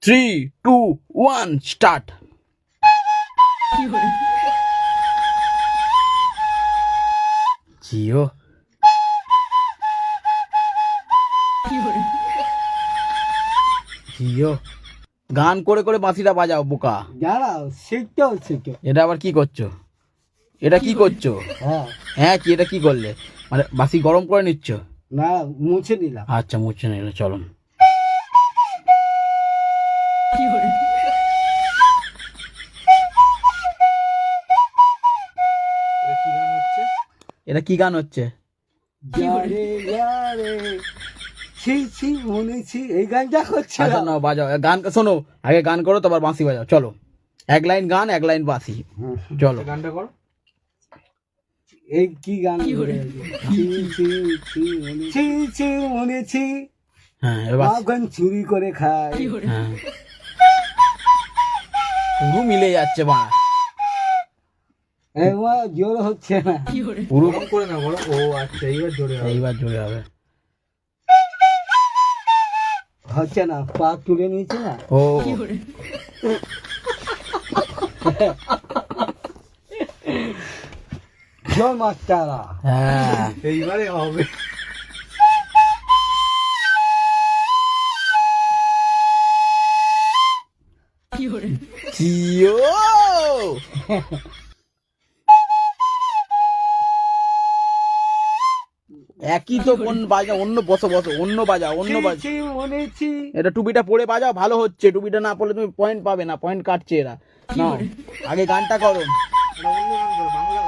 3, 2, 1 start. Jio Jio গান করে করে বাঁশিটা বাজাও বোকা। দাঁড়াও, শিখতে হচ্ছে তো। এটা আবার কি করছো? এটা কি করছো? হ্যাঁ, হ্যাঁ কি এটা কি করলে? মানে বাঁশি গরম করে নিচ্ছ? না মুছে নিলাম। আচ্ছা মুছে নিলে চলো। এটা কি গান হচ্ছে? যারে যারে ছি ছি মনেছি, এই গানটা করছে। আচ্ছা না বাজাও গান, শোনো আগে গান করো তারপর বাঁশি বাজাও চলো। এক লাইন গান এক লাইন বাঁশি চলো। গানটা করো। এই কি গান? ছি ছি ছি মনেছি, ছি ছি মনেছি, হ্যাঁ এবার বাঁশি। গান চুরি করে খাই। হ্যাঁ পুরো মিলে যাচ্ছে বা এবার জোর হচ্ছে না। পুরো করে না বলো। ও আচ্ছা, এইবার জোরে এইবার জোরে হবে। হচ্ছে না, পা তুলে নিয়েছে না। ও জোর মাস্টারা, হ্যাঁ এইবারে হবে। জিও একই তো কোন বাজা, অন্য বসো বসো, অন্য বাজাও অন্য বাজা। ছি মনেছি। এটা টুপিটা পরে বাজাও, ভালো হচ্ছে। টুপিটা না পড়লে তুমি পয়েন্ট পাবে না, পয়েন্ট কাটছে এরা। না আগে গানটা করো। বাংলা